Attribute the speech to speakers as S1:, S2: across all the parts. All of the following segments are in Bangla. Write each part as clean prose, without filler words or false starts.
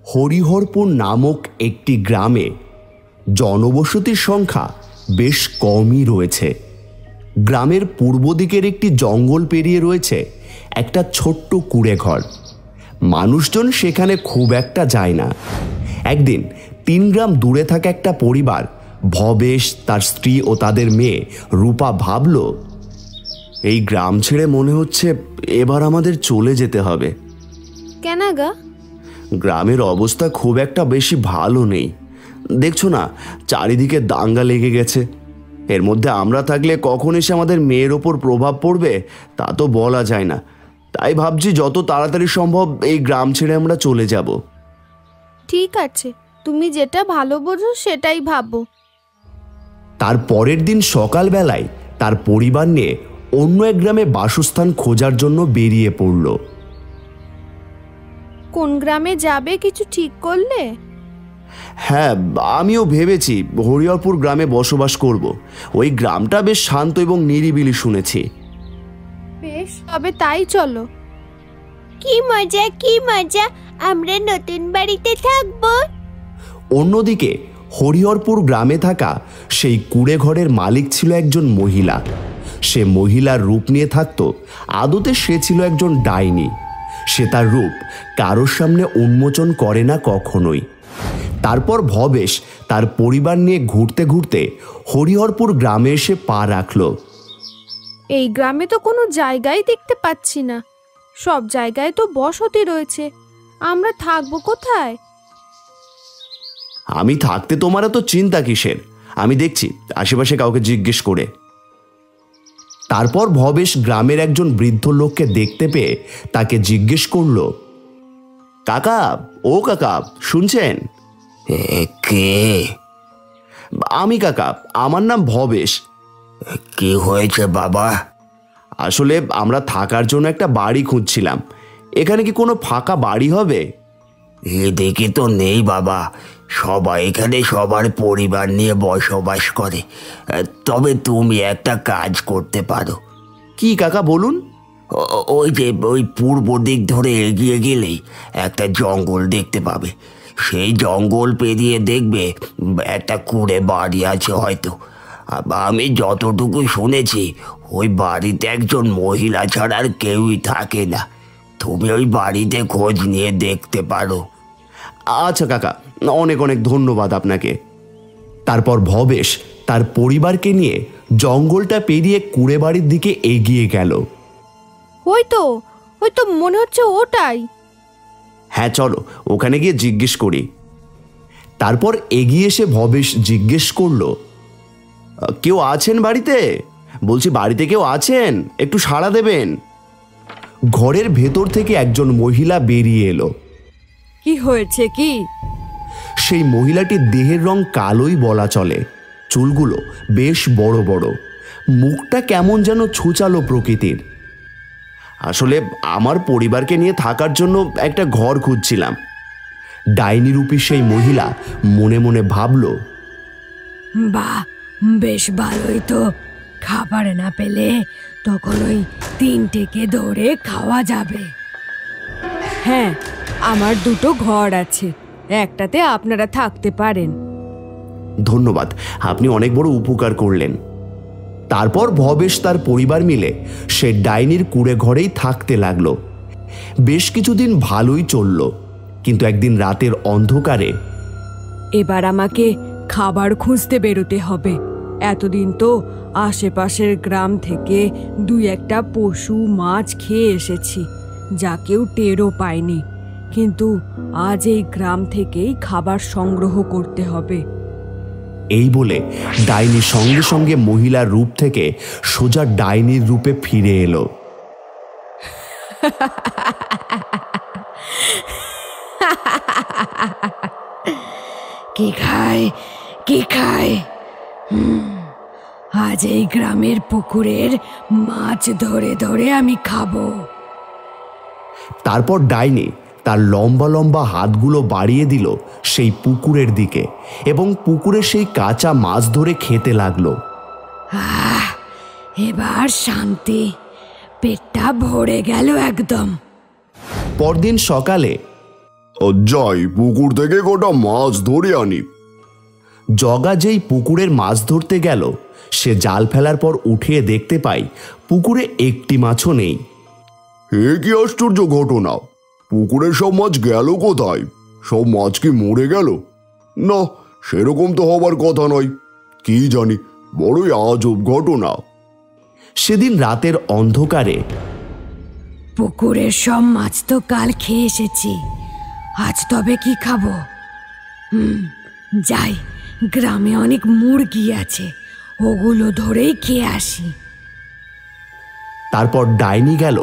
S1: হরিহরপুর নামক একটি গ্রামে জনবসতির সংখ্যা বেশ কমই রয়েছে। গ্রামের পূর্ব দিকের একটি জঙ্গল পেরিয়ে রয়েছে একটা ছোট্ট কুঁড়েঘর। মানুষজন সেখানে খুব একটা যায় না। একদিন 3 গ্রাম দূরে থাকা একটা পরিবার, ভবেশ, তার স্ত্রী ও তাদের মেয়ে রূপা ভাবল, এই গ্রাম ছেড়ে মনে হচ্ছে এবার আমাদের চলে যেতে হবে।
S2: কেন গা?
S1: গ্রামের অবস্থা খুব একটা বেশি ভালো নেই। দেখছো না, চারিদিকে দাঙ্গা লেগে গেছে। এর মধ্যে আমরা থাকলে কখন এসে আমাদের মেয়ের ওপর প্রভাব পড়বে তা তো বলা যায় না। তাই ভাবছি যত তাড়াতাড়ি সম্ভব এই গ্রাম ছেড়ে আমরা চলে যাব।
S2: ঠিক আছে, তুমি যেটা ভালো বোঝো সেটাই ভাবো।
S1: তার পরের দিন সকালবেলায় তার পরিবার নিয়ে অন্য এক গ্রামে বাসস্থান খোঁজার জন্য বেরিয়ে পড়ল।
S2: কোন গ্রামে যাবে কিছু ঠিক করলে?
S1: হ্যাঁ, আমিও ভেবেছি হরিহরপুর গ্রামে বসবাস করব। ওই গ্রামটা বেশ শান্ত এবং নিরিবিলি শুনেছি।
S2: বেশ, তবে তাই চলো।
S3: কি মজা, কি মজা, আমরা নতুন বাড়িতে থাকবো।
S1: অন্যদিকে হরিহরপুর গ্রামে থাকা সেই কুঁড়ে ঘরের মালিক ছিল একজন মহিলা। সে মহিলার রূপ নিয়ে থাকত, আদতে সে ছিল একজন ডাইনি। সে তার রূপ কারোর সামনে উন্মোচন করে না কখনোই। তারপর ভবেশ তার পরিবার নিয়ে ঘুরতে ঘুরতে হরিহরপুর গ্রামে এসে পা রাখল।
S2: এই গ্রামে তো কোনো জায়গাই দেখতে পাচ্ছি না। সব জায়গায় তো বসতি রয়েছে, আমরা থাকবো কোথায়?
S1: আমি থাকতে তোমার এত চিন্তা কিসের? আমি দেখছি আশেপাশে কাউকে জিজ্ঞেস করে। তারপর ভবেশ গ্রামের একজন বৃদ্ধ লোককে দেখতে পেয়ে তাকে জিজ্ঞেস করল, কাকা, ও কাকা, শুনছেন?
S4: কে?
S1: আমি কাকা, আমার নাম ভবেশ।
S4: কি হয়েছে বাবা?
S1: আসলে আমরা থাকার জন্য একটা বাড়ি খুঁজছিলাম। এখানে কি কোনো ফাঁকা বাড়ি হবে?
S4: এদিকে তো নেই বাবা, সবাই এখানে সবার পরিবার নিয়ে বসবাস করে। তবে তুমি একটা কাজ করতে পারো।
S1: কি কাকা, বলুন?
S4: ওই যে ওই পূর্ব দিক ধরে এগিয়ে গেলেই একটা জঙ্গল দেখতে পাবে। সেই জঙ্গল পেরিয়ে দেখবে একটা কুঁড়ে বাড়ি আছে হয়তো। আমি যতটুকু শুনেছি ওই বাড়িতে একজন মহিলা ছাড়া আর কেউই থাকে না। তুমি ওই বাড়িতে খোঁজ নিয়ে দেখতে পারো।
S1: আচ্ছা কাকা, অনেক অনেক ধন্যবাদ আপনাকে। তারপর ভবেশ তার পরিবারকে নিয়ে জঙ্গলটা পেরিয়ে কুঁড়ে বাড়ির দিকে এগিয়ে গেল।
S2: ওই তো মনে হচ্ছে ওটাই।
S1: হ্যাঁ, চলো ওখানে গিয়ে জিজ্ঞেস করি। তারপর এগিয়ে এসে ভবেশ জিজ্ঞেস করল, কেউ আছেন বাড়িতে? বলছি বাড়িতে কেউ আছেন? একটু সাড়া দেবেন। ঘরের ভেতর থেকে একজন মহিলা বেরিয়ে এলো।
S5: কি হয়েছে কি?
S1: সেই মহিলাটির দেহের রং কালোই বলা চলে। চুলগুলো বেশ বড় বড়, মুখটা কেমন যেন ছুচালো প্রকৃতির। আসলে আমার পরিবারকে নিয়ে থাকার জন্য একটা ঘর খুঁজছিলাম। ডাইনি রূপী সেই মহিলা মনে মনে ভাবল,
S5: বাহ, বেশ ভালোই তো। খাবার না পেলে তখন ওই 3টেকে ধরে খাওয়া যাবে। হ্যাঁ, আমার 2টো ঘর আছে, একটাতে আপনারা থাকতে পারেন।
S1: ধন্যবাদ, আপনি অনেক বড় উপকার করলেন। তারপর ভবেশ তার পরিবার মিলে সে ডাইনির কুঁড়ে ঘরেই থাকতে লাগলো। বেশ কিছুদিন ভালোই চলল, কিন্তু একদিন রাতের অন্ধকারে
S5: এবার আমাকে খাবার খুঁজতে বেরোতে হবে। এতদিন তো আশেপাশের গ্রাম থেকে 2-1টা পশু মাছ খেয়ে এসেছি, যা কেউ টেরও পায়নি। কিন্তু আজ এই গ্রাম থেকেই খাবার সংগ্রহ করতে হবে।
S1: এই বলে ডাইনি সঙ্গে সঙ্গে মহিলার রূপ থেকে সোজা ডাইনির রূপে ফিরে এলো।
S5: কি খায়? আজ এই গ্রামের পুকুরের মাছ ধরে ধরে আমি খাবো।
S1: তারপর ডাইনি তার লম্বা লম্বা হাতগুলো বাড়িয়ে দিল সেই পুকুরের দিকে এবং পুকুরে সেই কাঁচা মাছ ধরে খেতে লাগলো।
S5: এবার শান্তি, পেটটা ভরে গেল একদম।
S1: পরদিন সকালে
S6: যাই পুকুর থেকে কটা মাছ ধরে আনি।
S1: জগা যেই পুকুরের মাছ ধরতে গেল, সে জাল ফেলার পর উঠিয়ে দেখতে পায় পুকুরে একটি মাছও নেই।
S6: এ কি আশ্চর্য ঘটনা! পুকুরের সব মাছ গেল কোথায়? সব মাছ কি মরে গেল? না, সেরকম তো হবার কথা নয়। কি জানি, বড়ই আজব ঘটনা।
S1: সেদিন রাতের অন্ধকারে
S5: পুকুরের সব মাছ তো কাল খেয়ে এসেছি, আজ তবে কি খাবো? যাই, গ্রামে অনেক মুরগি আছে, ওগুলো ধরেই খেয়ে আসি।
S1: তারপর ডাইনি গেল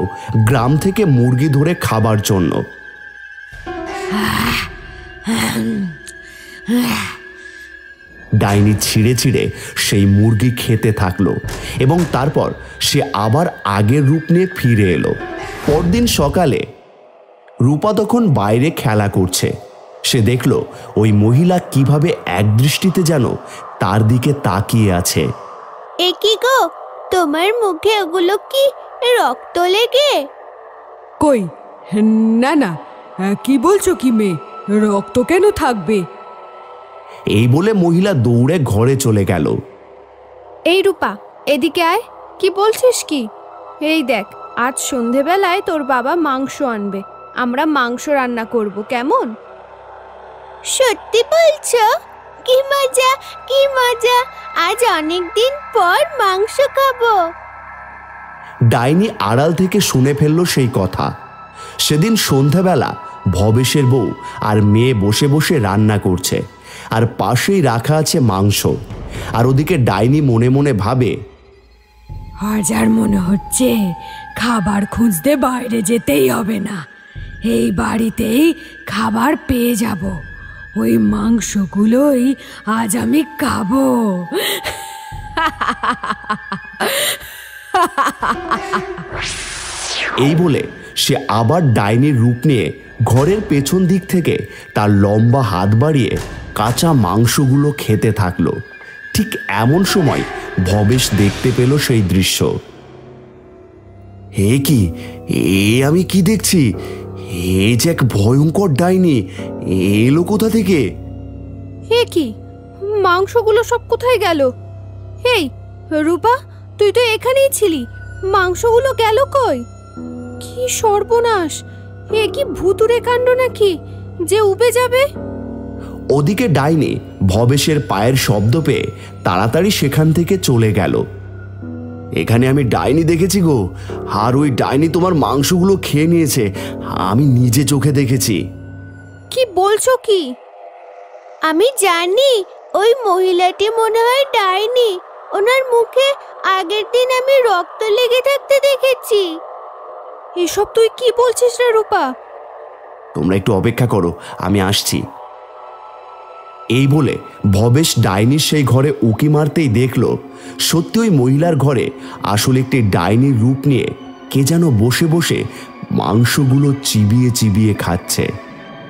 S1: গ্রাম থেকে মুরগি ধরে খাবার জন্য। ডাইনি ছিঁড়ে ছিঁড়ে সেই মুরগি খেতে থাকলো এবং তারপর সে আবার আগের রূপ নিয়ে ফিরে এলো। পরদিন সকালে রূপা তখন বাইরে খেলা করছে। সে দেখল ওই মহিলা কিভাবে একদৃষ্টিতে যেন তার দিকে তাকিয়ে আছে।
S3: এ কি গো, তোমার মুখে ওগুলো কি রক্ত লেগে?
S5: কই, না না, কি বলছো কি মেয়ে, রক্ত কেন থাকবে?
S1: এই বলে মহিলা দৌড়ে ঘরে চলে গেল।
S2: এই রূপা, এদিকে আয়। কি বলছিস কি? এই দেখ, আজ সন্ধেবেলায় তোর বাবা মাংস আনবে, আমরা মাংস রান্না করব, কেমন?
S3: সত্যি বলছো? কি মজা, কি মজা! আজ অনেক দিন পর মাংস খাবো।
S1: ডাইনি আড়াল থেকে শুনে ফেলল সেই কথা। সেদিন সন্ধ্যাবেলা ভবেশের বউ আর মেয়ে বসে বসে রান্না করছে, আর পাশেই রাখা আছে মাংস। আর ওদিকে ডাইনি মনে মনে ভাবে,
S5: আজ আর মনে হচ্ছে খাবার খুঁজতে বাইরে যেতেই হবে না, এই বাড়িতেই খাবার পেয়ে যাব। ওই মাংসগুলোই আজ আমি খাবো।
S1: এই বলে সে আবার ডাইনির রূপ নিয়ে ঘরের পেছন দিক থেকে তার লম্বা হাত বাড়িয়ে কাঁচা মাংসগুলো খেতে থাকলো। ঠিক এমন সময় ভবেশ দেখতে পেল সেই দৃশ্য। হে কি, আমি কি দেখছি? এই যে এক ভয়ঙ্কর ডাইনি, এলো কোথা থেকে?
S2: হে কি, মাংসগুলো সব কোথায় গেল? এই রূপা, তুই তো এখানেই ছিলি, মাংসগুলো গেল কই? কি সর্বনাশ! এ কি ভুতুরে কাণ্ড নাকি যে উপে যাবে?
S1: ওদিকে ডাইনি ভবেশের পায়ের শব্দ পেয়ে তাড়াতাড়ি সেখান থেকে চলে গেল। এখানে আমি ডাইনি দেখেছি গো, আর ওই ডাইনি তোমার মাংসগুলো খেয়ে নিয়েছে, আমি নিজে চোখে দেখেছি।
S2: কি বলছো কি?
S3: আমি জানি ওই মহিলাটি মনে হয় ডাইনি। ওনার মুখে আগের দিন আমি রক্ত লেগে থাকতে দেখেছি।
S2: এসব তুই কি বলছিস রে রূপা?
S1: তোমরা একটু অপেক্ষা করো, আমি আসছি। এই বলে ভবেশ ডাইনির সেই ঘরে উকি মারতেই দেখল সত্যি ওই মহিলার ঘরে আসলে একটি ডাইনির রূপ নিয়ে কে যেন বসে বসে মাংসগুলো চিবিয়ে চিবিয়ে খাচ্ছে।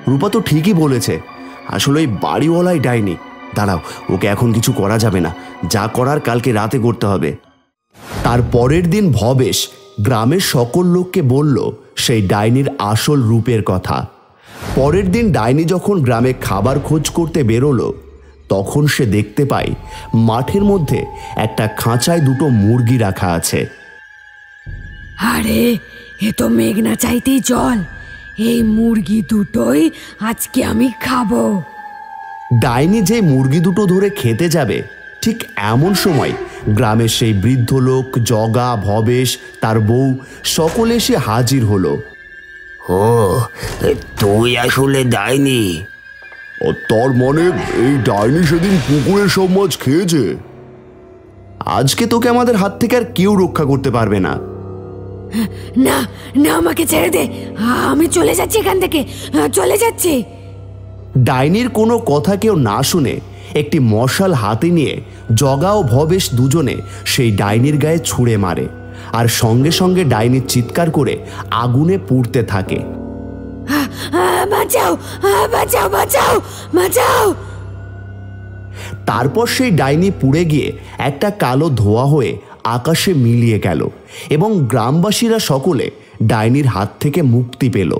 S1: রূপা তো ঠিকই বলেছে, আসলে ওই বাড়িওয়ালাই ডাইনি। দাঁড়াও, ওকে এখন কিছু করা যাবে না, যা করার কালকে রাতে করতে হবে। তার পরের দিন ভবেশ গ্রামের সকল লোককে বলল সেই ডাইনির আসল রূপের কথা। পরের দিন ডাইনি যখন গ্রামে খাবার খোঁজ করতে বেরোলো, তখন সে দেখতে পায় মাঠের মধ্যে একটা খাঁচায় দুটো মুরগি রাখা আছে।
S5: আরে, এ তো মেঘনা চাইতেই জল, এই মুরগি দুটোই আজকে আমি খাবো।
S1: ডাইনি যে মুরগি দুটো ধরে খেতে যাবে, ঠিক এমন সময় গ্রামের সেই বৃদ্ধ লোক জগা, ভবেশ, তার বউ সকলে এসে হাজির হলো।
S4: ও, তুই আসলে ডাইনি?
S6: তার মানে এই ডাইনি সেদিন পুকুরের সব মাছ খেয়েছে?
S1: আজকে তোকে আমাদের হাত থেকে আর কেউ রক্ষা করতে পারবে না।
S5: না না, আমাকে ছেড়ে দে, আমি চলে যাচ্ছি এখান থেকে, চলে যাচ্ছি।
S1: ডাইনির কোনো কথা কেউ না শুনে একটি মশাল হাতে নিয়ে জগা ও ভবেশ দুজনে সেই ডাইনির গায়ে ছুঁড়ে মারে, আর সঙ্গে সঙ্গে ডাইনির চিৎকার করে আগুনে পুড়তে থাকে।
S5: বাঁচাও, বাঁচাও, বাঁচাও, বাঁচাও!
S1: তারপর সেই ডাইনি পুড়ে গিয়ে একটা কালো ধোঁয়া হয়ে আকাশে মিলিয়ে গেল এবং গ্রামবাসীরা সকলে ডাইনির হাত থেকে মুক্তি পেল।